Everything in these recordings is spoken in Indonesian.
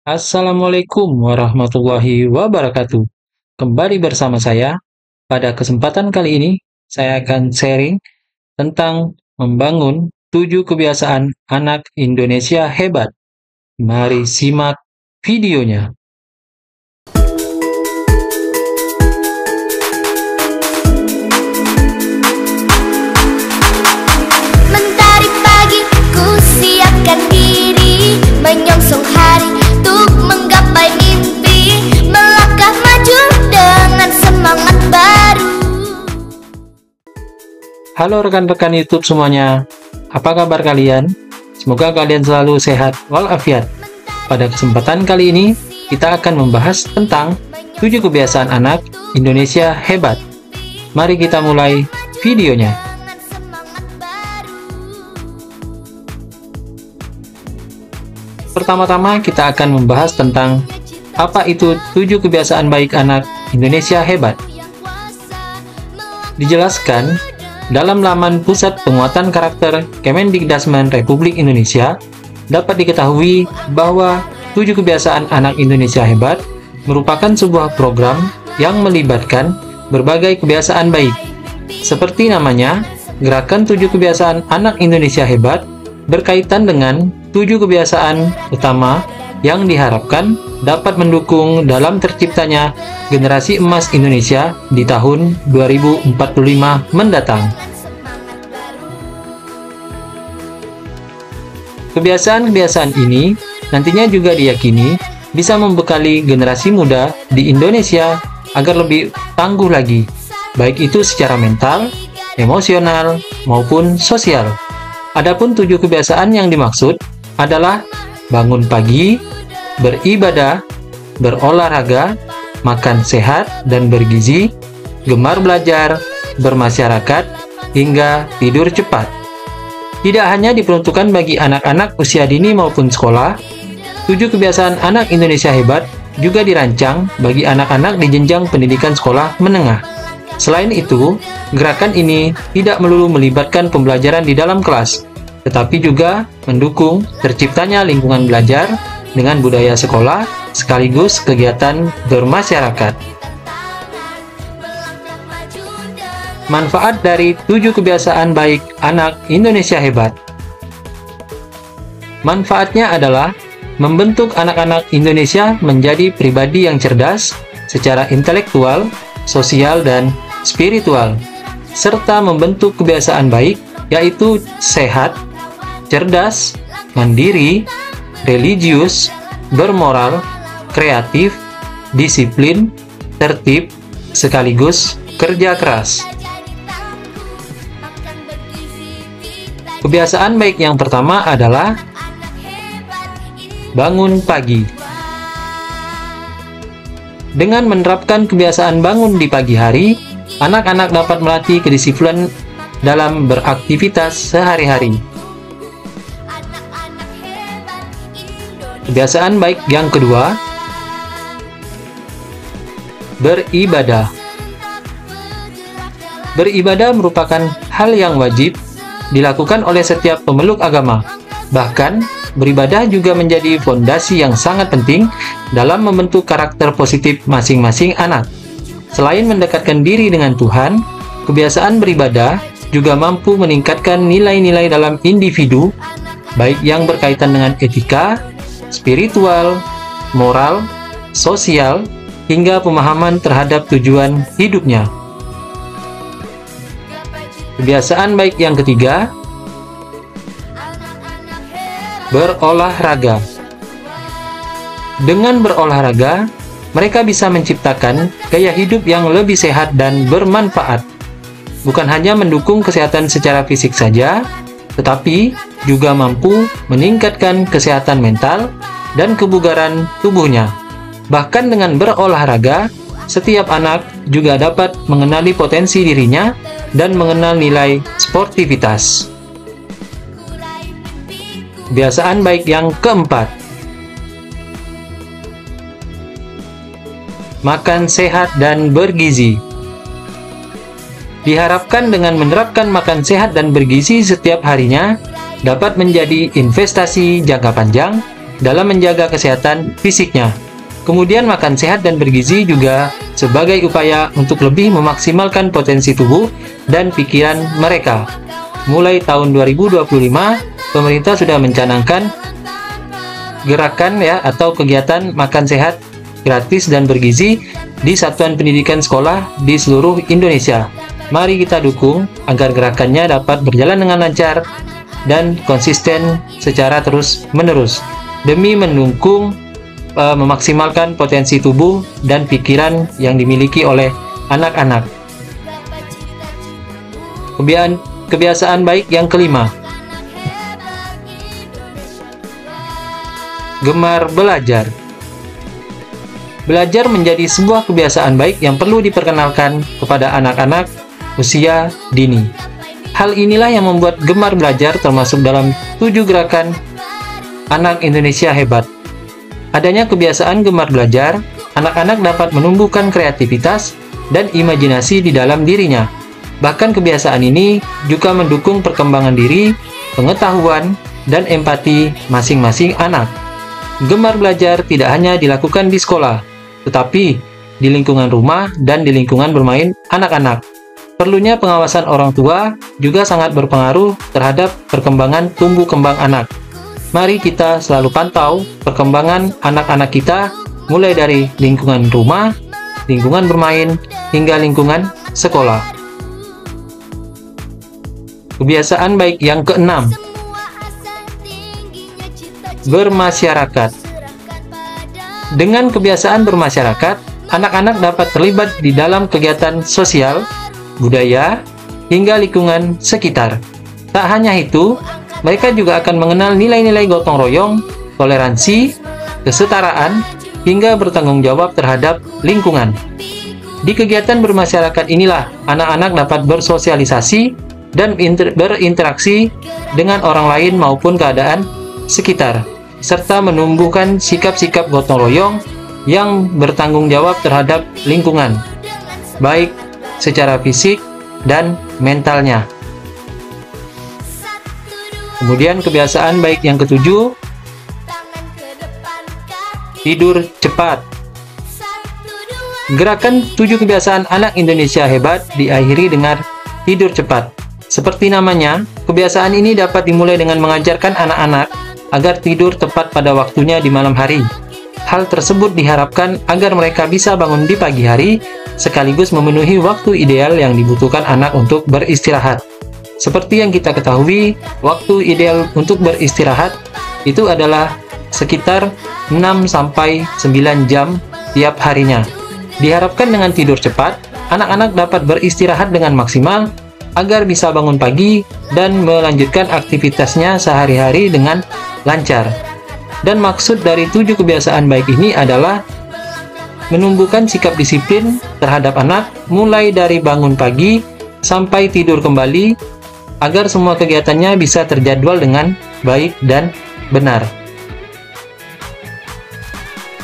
Assalamualaikum warahmatullahi wabarakatuh. Kembali bersama saya. Pada kesempatan kali ini, saya akan sharing tentang membangun 7 kebiasaan anak Indonesia hebat. Mari simak videonya. Mentari pagi, ku siapkan diri, menyongsong hari untuk menggapai mimpi, melangkah maju dengan semangat baru. Halo rekan-rekan YouTube semuanya, apa kabar kalian? Semoga kalian selalu sehat walafiat. Pada kesempatan kali ini, kita akan membahas tentang 7 kebiasaan anak Indonesia hebat. Mari kita mulai videonya. Pertama-tama kita akan membahas tentang apa itu 7 kebiasaan baik anak Indonesia hebat. Dijelaskan dalam laman Pusat Penguatan Karakter Kemendikdasmen Republik Indonesia, dapat diketahui bahwa 7 kebiasaan anak Indonesia hebat merupakan sebuah program yang melibatkan berbagai kebiasaan baik. Seperti namanya, Gerakan 7 Kebiasaan Anak Indonesia Hebat berkaitan dengan 7 kebiasaan utama yang diharapkan dapat mendukung dalam terciptanya generasi emas Indonesia di tahun 2045 mendatang. Kebiasaan-kebiasaan ini nantinya juga diyakini bisa membekali generasi muda di Indonesia agar lebih tangguh lagi, baik itu secara mental, emosional, maupun sosial. Adapun 7 kebiasaan yang dimaksud adalah bangun pagi, beribadah, berolahraga, makan sehat dan bergizi, gemar belajar, bermasyarakat, hingga tidur cepat. Tidak hanya diperuntukkan bagi anak-anak usia dini maupun sekolah, 7 kebiasaan anak Indonesia hebat juga dirancang bagi anak-anak di jenjang pendidikan sekolah menengah. Selain itu, gerakan ini tidak melulu melibatkan pembelajaran di dalam kelas, tetapi juga mendukung terciptanya lingkungan belajar dengan budaya sekolah sekaligus kegiatan bermasyarakat. Manfaat dari 7 kebiasaan baik anak Indonesia hebat. Manfaatnya adalah membentuk anak-anak Indonesia menjadi pribadi yang cerdas secara intelektual, sosial, dan spiritual, serta membentuk kebiasaan baik yaitu sehat, cerdas, mandiri, religius, bermoral, kreatif, disiplin, tertib, sekaligus kerja keras. Kebiasaan baik yang pertama adalah bangun pagi. Dengan menerapkan kebiasaan bangun di pagi hari, anak-anak dapat melatih kedisiplinan dalam beraktivitas sehari-hari. Kebiasaan baik yang kedua, beribadah. Beribadah merupakan hal yang wajib dilakukan oleh setiap pemeluk agama. Bahkan, beribadah juga menjadi fondasi yang sangat penting dalam membentuk karakter positif masing-masing anak. Selain mendekatkan diri dengan Tuhan, kebiasaan beribadah juga mampu meningkatkan nilai-nilai dalam individu, baik yang berkaitan dengan etika, spiritual, moral, sosial, hingga pemahaman terhadap tujuan hidupnya. Kebiasaan baik yang ketiga, berolahraga. Dengan berolahraga, mereka bisa menciptakan gaya hidup yang lebih sehat dan bermanfaat. Bukan hanya mendukung kesehatan secara fisik saja, tetapi juga mampu meningkatkan kesehatan mental dan kebugaran tubuhnya. Bahkan dengan berolahraga, setiap anak juga dapat mengenali potensi dirinya dan mengenal nilai sportivitas. Kebiasaan baik yang keempat, makan sehat dan bergizi. Diharapkan dengan menerapkan makan sehat dan bergizi setiap harinya dapat menjadi investasi jangka panjang dalam menjaga kesehatan fisiknya. Kemudian makan sehat dan bergizi juga sebagai upaya untuk lebih memaksimalkan potensi tubuh dan pikiran mereka. Mulai tahun 2025, pemerintah sudah mencanangkan gerakan atau kegiatan makan sehat gratis dan bergizi di satuan pendidikan sekolah di seluruh Indonesia. Mari kita dukung agar gerakannya dapat berjalan dengan lancar dan konsisten secara terus-menerus demi mendukung memaksimalkan potensi tubuh dan pikiran yang dimiliki oleh anak-anak. Kebiasaan baik yang kelima, gemar belajar. Belajar menjadi sebuah kebiasaan baik yang perlu diperkenalkan kepada anak-anak usia dini. Hal inilah yang membuat gemar belajar termasuk dalam 7 gerakan anak Indonesia hebat. Adanya kebiasaan gemar belajar, anak-anak dapat menumbuhkan kreativitas dan imajinasi di dalam dirinya. Bahkan kebiasaan ini juga mendukung perkembangan diri, pengetahuan, dan empati masing-masing anak. Gemar belajar tidak hanya dilakukan di sekolah, tetapi di lingkungan rumah dan di lingkungan bermain anak-anak. Perlunya pengawasan orang tua juga sangat berpengaruh terhadap perkembangan tumbuh kembang anak. Mari kita selalu pantau perkembangan anak-anak kita mulai dari lingkungan rumah, lingkungan bermain, hingga lingkungan sekolah. Kebiasaan baik yang keenam, bermasyarakat. Dengan kebiasaan bermasyarakat, anak-anak dapat terlibat di dalam kegiatan sosial, budaya, hingga lingkungan sekitar. Tak hanya itu, mereka juga akan mengenal nilai-nilai gotong royong, toleransi, kesetaraan, hingga bertanggung jawab terhadap lingkungan. Di kegiatan bermasyarakat inilah anak-anak dapat bersosialisasi dan berinteraksi dengan orang lain maupun keadaan sekitar, serta menumbuhkan sikap-sikap gotong royong yang bertanggung jawab terhadap lingkungan, baik secara fisik dan mentalnya. Kemudian kebiasaan baik yang ketujuh, tidur cepat. Gerakan 7 kebiasaan anak Indonesia hebat diakhiri dengan tidur cepat. Seperti namanya, kebiasaan ini dapat dimulai dengan mengajarkan anak-anak agar tidur tepat pada waktunya di malam hari. Hal tersebut diharapkan agar mereka bisa bangun di pagi hari, sekaligus memenuhi waktu ideal yang dibutuhkan anak untuk beristirahat. Seperti yang kita ketahui, waktu ideal untuk beristirahat itu adalah sekitar 6-9 jam tiap harinya. Diharapkan dengan tidur cepat, anak-anak dapat beristirahat dengan maksimal agar bisa bangun pagi dan melanjutkan aktivitasnya sehari-hari dengan lancar. Dan maksud dari 7 kebiasaan baik ini adalah menumbuhkan sikap disiplin terhadap anak mulai dari bangun pagi sampai tidur kembali, agar semua kegiatannya bisa terjadwal dengan baik dan benar.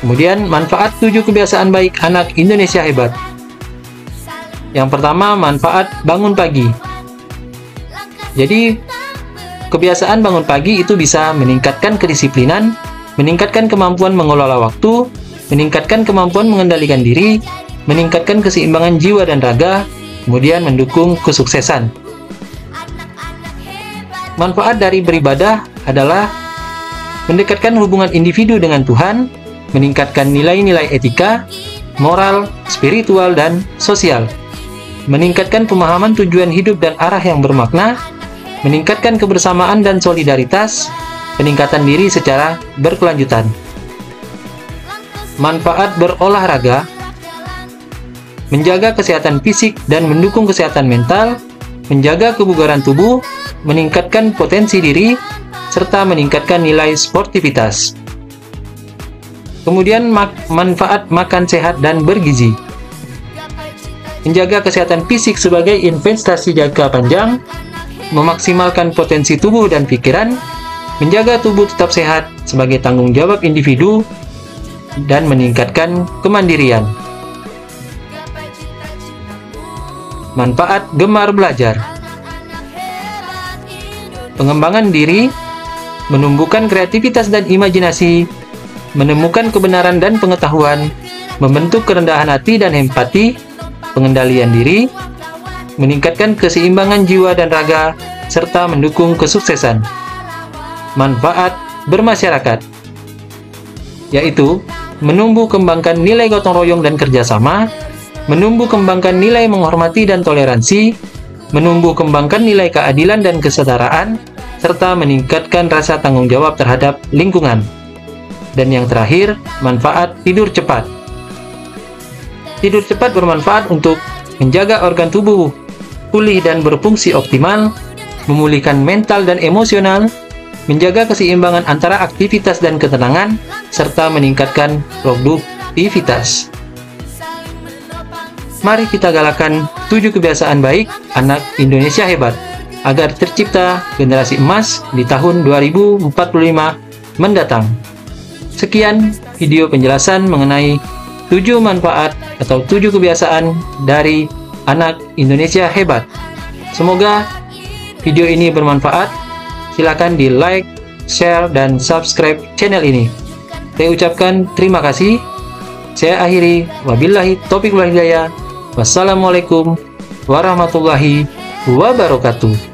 Kemudian, manfaat 7 kebiasaan baik anak Indonesia hebat. Yang pertama, manfaat bangun pagi. Jadi, kebiasaan bangun pagi itu bisa meningkatkan kedisiplinan, meningkatkan kemampuan mengelola waktu, meningkatkan kemampuan mengendalikan diri, meningkatkan keseimbangan jiwa dan raga, kemudian mendukung kesuksesan. Manfaat dari beribadah adalah mendekatkan hubungan individu dengan Tuhan, meningkatkan nilai-nilai etika, moral, spiritual, dan sosial, meningkatkan pemahaman tujuan hidup dan arah yang bermakna, meningkatkan kebersamaan dan solidaritas, peningkatan diri secara berkelanjutan. Manfaat berolahraga, menjaga kesehatan fisik dan mendukung kesehatan mental, menjaga kebugaran tubuh, meningkatkan potensi diri, serta meningkatkan nilai sportivitas. Kemudian manfaat makan sehat dan bergizi. Menjaga kesehatan fisik sebagai investasi jangka panjang, memaksimalkan potensi tubuh dan pikiran, menjaga tubuh tetap sehat sebagai tanggung jawab individu, dan meningkatkan kemandirian. Manfaat gemar belajar. Pengembangan diri, menumbuhkan kreativitas dan imajinasi, menemukan kebenaran dan pengetahuan, membentuk kerendahan hati dan empati, pengendalian diri, meningkatkan keseimbangan jiwa dan raga, serta mendukung kesuksesan. Manfaat bermasyarakat, yaitu menumbuh kembangkan nilai gotong royong dan kerjasama, menumbuh kembangkan nilai menghormati dan toleransi, menumbuh kembangkan nilai keadilan dan kesetaraan, serta meningkatkan rasa tanggung jawab terhadap lingkungan. Dan yang terakhir, manfaat tidur cepat. Tidur cepat bermanfaat untuk menjaga organ tubuh pulih dan berfungsi optimal, memulihkan mental dan emosional, menjaga keseimbangan antara aktivitas dan ketenangan, serta meningkatkan produktivitas. Mari kita galakan 7 kebiasaan baik anak Indonesia hebat, agar tercipta generasi emas di tahun 2045 mendatang. Sekian video penjelasan mengenai 7 manfaat atau 7 kebiasaan dari anak Indonesia hebat. Semoga video ini bermanfaat. Silakan di like, share, dan subscribe channel ini. Saya ucapkan terima kasih. Saya akhiri. Wabillahi taufiq wal hidayah. Wassalamualaikum warahmatullahi wabarakatuh.